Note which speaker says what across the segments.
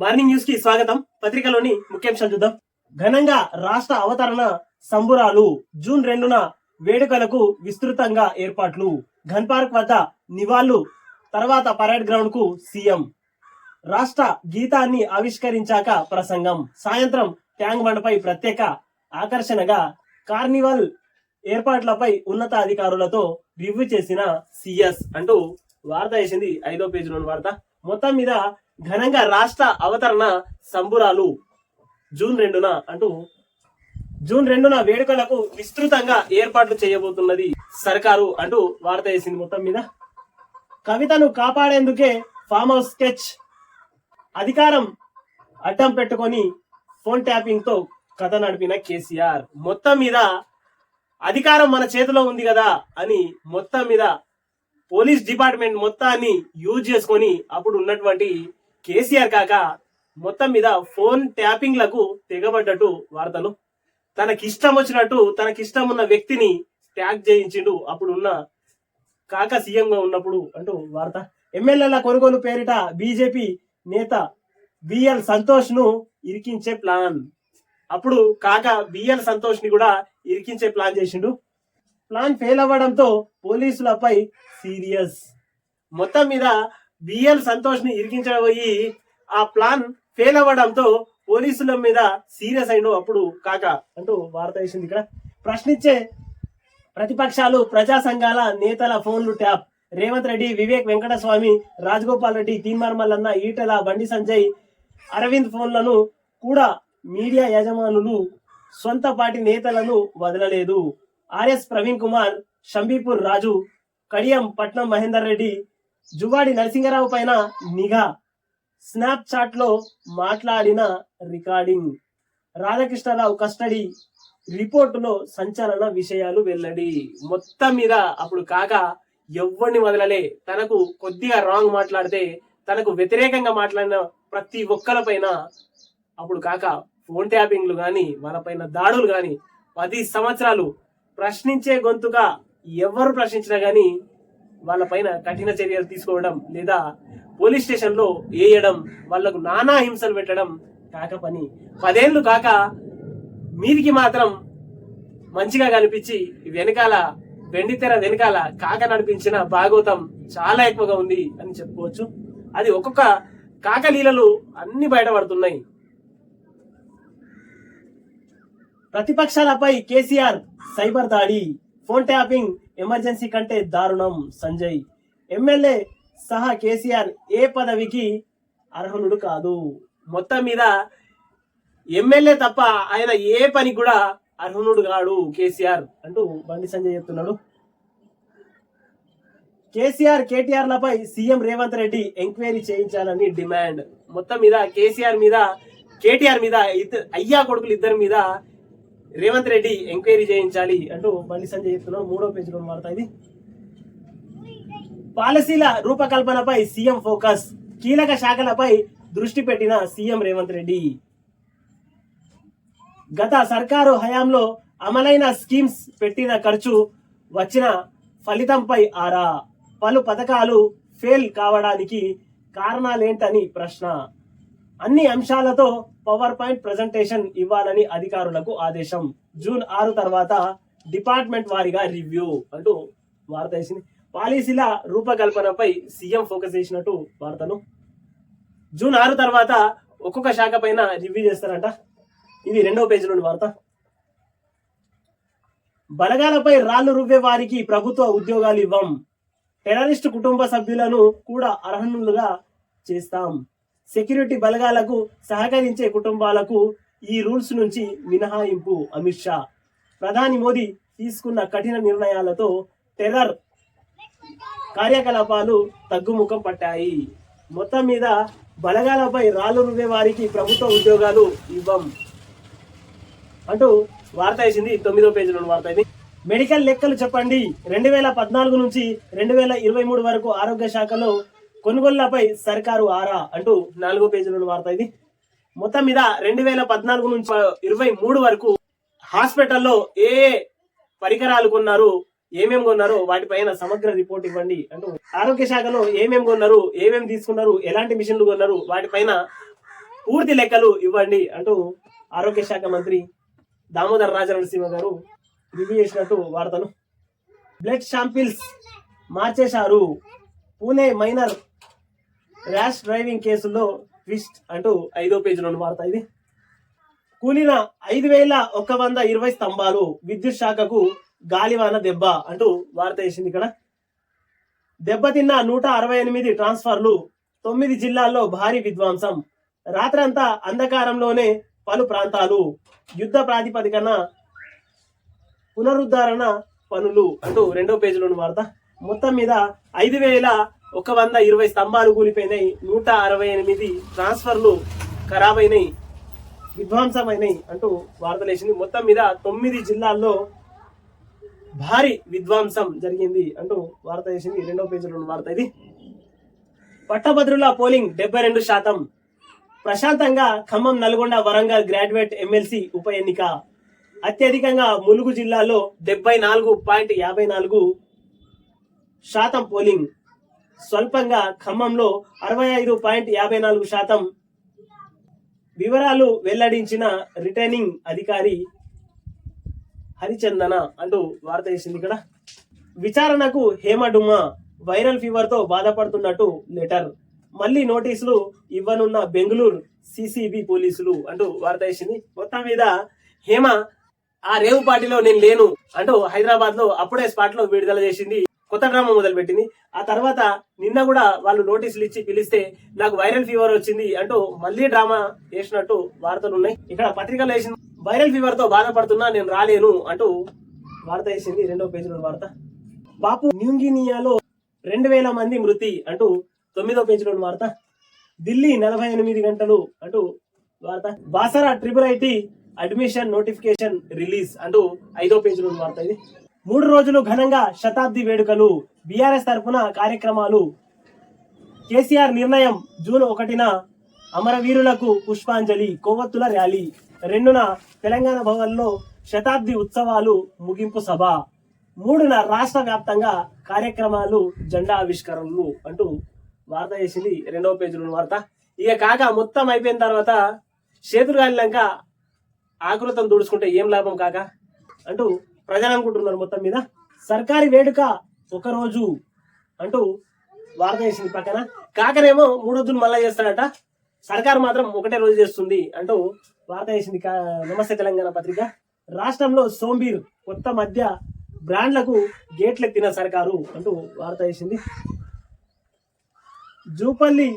Speaker 1: Morning news కి స్వాగతం. పత్రికలోని ముఖ్యాంశాలు చూద్దాం. ఘనంగా రాష్ట్ర అవతరణ సంబురాలు. జూన్ 2న వేడుకలకు విస్తృతంగా ఏర్పాట్లు. ఘన్ పార్క్ వద్ద నివాళులు, తర్వాత పరేడ్ గ్రౌండ్ కు సీఎం. రాష్ట్ర గీతాన్ని ఆవిష్కరించాక ప్రసంగం. సాయంత్రం ట్యాంక్ బండపై ప్రత్యేక ఆకర్షణగా కార్నివల్ ఏర్పాట్లపై ఉన్నత అధికారులతో రివ్యూ చేసిన సీఎస్ అంటూ వార్త వేసింది 5వ పేజీలోని వార్త. మొత్తం మీద ఘనంగా రాష్ట్ర అవతరణ సంబురాలు జూన్ 2న అంటూ జూన్ 2న వేడుకలకు విస్తృతంగా ఏర్పాట్లు చేయబోతున్నది సర్కారు అంటూ వార్త వేసింది. మొత్తం మీద కవితను కాపాడేందుకే ఫామ్ హౌస్ స్కెచ్. అధికారం అడ్డం పెట్టుకొని ఫోన్ ట్యాపింగ్ తో కథ నడిపిన కేసీఆర్. మొత్తం మీద అధికారం మన చేతిలో ఉంది కదా అని మొత్తం మీద పోలీస్ డిపార్ట్మెంట్ మొత్తాన్ని యూజ్ చేసుకొని అప్పుడు ఉన్నటువంటి కేసీఆర్ కాక మొత్తం మీద ఫోన్ ట్యాపింగ్ లకు తెగబడ్డట్టు వార్తలు. తనకిష్టం వచ్చినట్టు తనకిష్టం ఉన్న వ్యక్తిని ట్యాగ్ చేయించిండు అప్పుడు ఉన్న కాక సీఎం గా ఉన్నప్పుడు అంటూ వార్త. ఎమ్మెల్యేల కొనుగోలు పేరిట బీజేపీ నేత బిఎల్ సంతోష్ ను ఇరికించే ప్లాన్. అప్పుడు కాక బిఎల్ సంతోష్ ని కూడా ఇరికించే ప్లాన్ చేసిండు. ప్లాన్ ఫెయిల్ అవ్వడంతో పోలీసులపై సీరియస్. మొత్తం మీద బిఎల్ సంతోష్ ని ఇరికించబోయి ఆ ప్లాన్ ఫెయిల్ అవ్వడంతో పోలీసుల మీద సీరియస్ అయిండు అప్పుడు కాక అంటూ వార్త వేసింది. ఇక్కడ ప్రశ్నించే ప్రతిపక్షాలు, ప్రజా సంఘాల నేతల ఫోన్లు ట్యాప్. రేవంత్ రెడ్డి, వివేక్ వెంకటస్వామి, రాజగోపాల్ రెడ్డి, తీన్మార్ మల్లన్న, ఈటెల, బండి సంజయ్, అరవింద్ ఫోన్లను కూడా మీడియా యజమానులు సొంత పార్టీ నేతలను వదలలేదు. ఆర్ఎస్ ప్రవీణ్ కుమార్, షంబీపూర్ రాజు, కడియం పట్నం మహేందర్ రెడ్డి, జువాడి నరసింగరావు పైన నిఘా. స్నాప్ చాట్ లో మాట్లాడిన రికార్డింగ్. రాధాకృష్ణరావు కస్టడీ రిపోర్టులో సంచలన విషయాలు వెల్లడి. మొత్తం మీద అప్పుడు కాక ఎవరిని వదలలే. తనకు కొద్దిగా రాంగ్ మాట్లాడితే, తనకు వ్యతిరేకంగా మాట్లాడిన ప్రతి ఒక్కరి పైన అప్పుడు కాక ఫోన్ ట్యాపింగ్లు గాని వాళ్ళపైన దాడులు గాని 10 సంవత్సరాలు ప్రశ్నించే గొంతుగా ఎవరు ప్రశ్నించినా గాని వాళ్ళపైన కఠిన చర్యలు తీసుకోవడం లేదా పోలీస్ స్టేషన్ లో వేయడం, వాళ్లకు నానా హింసలు పెట్టడం కాక పని. 10 ఏళ్లు కాక మీదికి మాత్రం మంచిగా కనిపించి వెనకాల వెండితెర వెనకాల కాక నడిపించిన భాగవతం చాలా ఎక్కువగా ఉంది అని చెప్పుకోవచ్చు. అది ఒక్కొక్క కాక లీలలు అన్ని బయటపడుతున్నాయి. ప్రతిపక్షాలపై కేసీఆర్ సైబర్ దాడి. ఫోన్ ట్యాపింగ్ ఎమర్జెన్సీ కంటే దారుణం. సంజయ్. ఎమ్మెల్యే సహా కేసీఆర్ ఏ పదవికి అర్హుడు కాదు. మొత్తం మీద ఎమ్మెల్యే తప్ప ఆయన ఏ పని కూడా అర్హునుడు కాడు కేసీఆర్ అంటూ బండి సంజయ్ చెప్తున్నాడు. కేసీఆర్, కేటీఆర్ లపై సీఎం రేవంత్ రెడ్డి ఎంక్వైరీ చేయించాలని డిమాండ్. మొత్తం మీద కేసీఆర్ మీద, కేటీఆర్ మీద, అయ్యా కొడుకులు ఇద్దరి మీద రేవంత్ రెడ్డి ఎంక్వైరీ చేయించాలి అంటూ బండి సంజయ్ చెప్తున్నాడు. 3వ పేజీలో వార్త ఇది. పాలసీల రూపకల్పనపై సీఎం ఫోకస్. కీలక శాఖలపై దృష్టి పెట్టిన సీఎం రేవంత్ రెడ్డి. గత సర్కారు హయాంలో అమలైన స్కీమ్స్, పెట్టిన ఖర్చు, వచ్చిన ఫలితంపై ఆరా. పలు పథకాలు ఫెయిల్ కావడానికి కారణాలేంటని ప్రశ్న. అన్ని అంశాలతో పవర్ పాయింట్ ప్రజెంటేషన్ ఇవ్వాలని అధికారులకు ఆదేశం. జూన్ 6 తర్వాత డిపార్ట్మెంట్ వారీగా రివ్యూ అంటూ వార్త వేసింది. పాలసీల రూపకల్పనపై సీఎం ఫోకస్ చేసినట్టు వార్తలు. జూన్ 6 తర్వాత ఒక్కొక్క శాఖ పైన రివ్యూ చేస్తారంట. ఇది 2వ పేజీలోని వార్త. బలగాలపై రాళ్లు రువ్వే వారికి ప్రభుత్వ ఉద్యోగాలు ఇవ్వం. టెర్రరిస్టు కుటుంబ సభ్యులను కూడా అర్హులుగా చేస్తాం. సెక్యూరిటీ బలగాలకు సహకరించే కుటుంబాలకు ఈ రూల్స్ నుంచి మినహాయింపు. అమిత్ షా. ప్రధాని మోదీ తీసుకున్న కఠిన నిర్ణయాలతో టెర్రర్ కార్యకలాపాలు తగ్గుముఖం పట్టాయి. మొత్తం మీద బలగాలపై రాళ్లు రువ్వే వారికి ప్రభుత్వ ఉద్యోగాలు ఇవ్వం అంటూ వార్త వేసింది. 9వ పేజీలోని వార్త ఇది. మెడికల్ లెక్కలు చెప్పండి. 2014 నుంచి 2023 వరకు ఆరోగ్య శాఖలో కొనుగోళ్లపై సర్కారు ఆరా అంటూ 4వ పేజీలోని వార్త ఇది. మొత్తం మీద 2014 నుంచి 23 వరకు హాస్పిటల్లో ఏ పరికరాలు కొన్నారు, ఏమేమి కొన్నారో వాటిపైన సమగ్ర రిపోర్ట్ ఇవ్వండి అంటూ. ఆరోగ్య శాఖలో ఏమేమి కొన్నారు, ఏమేమి తీసుకున్నారు, ఎలాంటి మిషన్లు కొన్నారు, వాటిపైన పూర్తి లెక్కలు ఇవ్వండి అంటూ ఆరోగ్య శాఖ మంత్రి దామోదర్ రాజనరసింహ గారు రివ్యూ చేసినట్టు వార్తను. బ్లడ్ శాంపిల్స్ మార్చేశారు, పూణే మైనర్ ర్యాష్ డ్రైవింగ్ కేసుల్లో ట్విస్ట్ అంటూ 5వ పేజీలోని వార్త ఇది. కూలిన 5,120 స్తంభాలు, విద్యుత్ శాఖకు గాలివాన దెబ్బ అంటూ వార్త వేసింది ఇక్కడ. దెబ్బతిన్న 168 ట్రాన్స్ఫర్లు, 9 జిల్లాల్లో భారీ విధ్వంసం, రాత్రంతా అంధకారంలోనే పలు ప్రాంతాలు, యుద్ధ ప్రాతిపదికన పునరుద్ధరణ పనులు అంటూ 2వ పేజీలోని వార్త. మొత్తం మీద 5,120 స్తంభాలు కూలిపోయినాయి, 168 ట్రాన్స్ఫర్లు ఖరాబైనాయి, విధ్వంసమైనాయి అంటూ వార్తలు వేసింది. మొత్తం మీద 9 జిల్లాల్లో భారీ విధ్వంసం జరిగింది అంటూ వార్త వేసింది. 2వ పేజీలోని వార్త ఇది. పట్టభద్రుల పోలింగ్ 72%, ప్రశాంతంగా ఖమ్మం, నల్గొండ, వరంగల్ గ్రాడ్యుయేట్ ఎమ్మెల్సీ ఉప ఎన్నిక. అత్యధికంగా ములుగు జిల్లాలో 74.54% పోలింగ్, స్వల్పంగా ఖమ్మంలో 65.54%. వివరాలు వెల్లడించిన రిటర్నింగ్ అధికారి హరిచందన అంటూ వార్త వేసింది ఇక్కడ. విచారణకు హేమడుమా, వైరల్ ఫీవర్ తో బాధపడుతున్నట్టు లెటర్, మళ్ళీ నోటీసులు ఇవ్వనున్న బెంగళూరు సిసిబి పోలీసులు అంటూ వార్త వేసింది. మొత్తం మీద హేమ ఆ రేవు పార్టీలో నేను లేను అంటూ హైదరాబాద్ లో అప్పుడే స్పాట్ లో విడుదల చేసింది, కొత్త డ్రామా మొదలు పెట్టింది. ఆ తర్వాత నిన్న కూడా వాళ్ళు నోటీసులు ఇచ్చి పిలిస్తే నాకు వైరల్ ఫీవర్ వచ్చింది అంటూ మళ్ళీ డ్రామా వేసినట్టు వార్తలు ఉన్నాయి. ఇక్కడ పత్రికలో వేసింది, వైరల్ ఫీవర్ తో బాధపడుతున్నా నేను రాలేను అంటూ వార్త వేసింది. 2వ పేజీలో వార్త. పాపు న్యూగినియాలో 2,000 మంది మృతి అంటూ 9వ పేజీలో వార్త. ఢిల్లీ 48 గంటలు అంటూ వార్త. Basara IIIT admission notification release అంటూ 5వ పేజీలో వార్త ఇది. 3 రోజులు ఘనంగా శతాబ్ది వేడుకలు, బీఆర్ఎస్ తరఫున కార్యక్రమాలు, కేసీఆర్ నిర్ణయం, జూన్ 1న అమరవీరులకు పుష్పాంజలి, కొవ్వొత్తుల ర్యాలీ, 2న తెలంగాణ భవన్లో శతాబ్ది ఉత్సవాలు ముగింపు సభ, 3న రాష్ట్ర వ్యాప్తంగా కార్యక్రమాలు, జెండా ఆవిష్కరణలు అంటూ వార్త వేసింది. 2వ పేజీలో వార్త. ఇక కాక మొత్తం అయిపోయిన తర్వాత చేతులు కాలినాక ఆకృతం దుడుచుకుంటే ఏం లాభం కాక అంటూ ప్రజలు అనుకుంటున్నారు. మొత్తం మీద సర్కారీ వేడుక ఒక రోజు అంటూ వార్త వేసింది. పక్కన కాకనేమో 3 రోజులు మళ్ళా చేస్తాడట, సర్కారు మాత్రం ఒకటే రోజు చేస్తుంది అంటూ వార్త వేసింది నమస్తే తెలంగాణ పత్రిక. రాష్ట్రంలో సోంబీర్ కొత్త మధ్య బ్రాండ్లకు గేట్లెత్తిన సర్కారు అంటూ వార్త వేసింది. జూపల్లి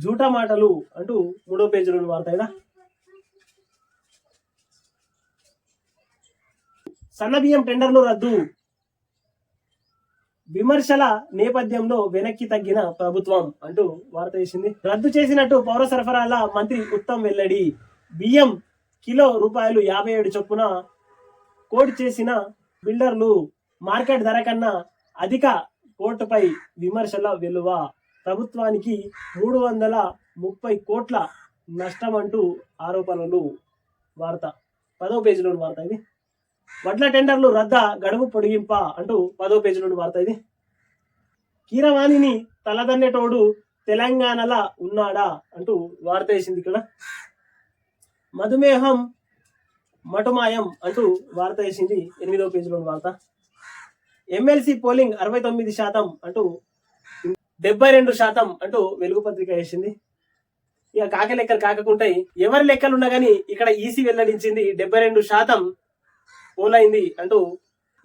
Speaker 1: జూటా మాటలు అంటూ 3వ పేజీలో వార్త. కదా సన్నబియ్యం టెండర్లు రద్దు, విమర్శల నేపథ్యంలో వెనక్కి తగ్గిన ప్రభుత్వం అంటూ వార్త వేసింది. రద్దు చేసినట్టు పౌర సరఫరాల మంత్రి ఉత్తమ్ వెల్లడి, బియ్యం కిలో ₹57 చొప్పున కోట్ చేసిన బిల్డర్లు, మార్కెట్ ధర కన్నా అధిక కోర్టుపై విమర్శల వెలువ, ప్రభుత్వానికి 330 కోట్ల నష్టం అంటూ ఆరోపణలు. వార్త 10వ పేజీలో వార్త ఇది. వడ్ల టెండర్లు రద్ద, గడువు పొడిగింప అంటూ 10వ పేజీలో వార్త ఇది. కీరవాణిని తలదన్నేటోడు తెలంగాణలా ఉన్నాడా అంటూ వార్త వేసింది ఇక్కడ. మధుమేహం మటుమాయం అంటూ వార్త వేసింది. 8వ పేజీలో వార్త. ఎమ్మెల్సీ పోలింగ్ 69% అంటూ 72% అంటూ వెలుగు పత్రిక వేసింది. ఇక కాక లెక్కలు కాకుంటాయి, ఎవరి లెక్కలు ఉన్నా గానీ ఇక్కడ ఈసీ వెల్లడించింది 72% పోలైంది అంటూ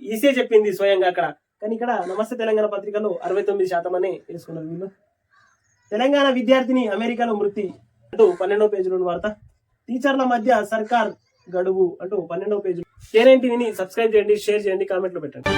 Speaker 1: ఈసీ చెప్పింది స్వయంగా అక్కడ. కానీ ఇక్కడ నమస్తే తెలంగాణ పత్రికలో 69% అనే వేసుకున్నారు వీళ్ళు. తెలంగాణ విద్యార్థిని అమెరికాలో మృతి అంటూ 12వ పేజీలో వార్త. టీచర్ల మధ్య సర్కార్ గడువు అంటూ 12వ పేజీ. కేఎన్టీవీని సబ్స్క్రైబ్ చేయండి, షేర్ చేయండి, కామెంట్లు పెట్టండి.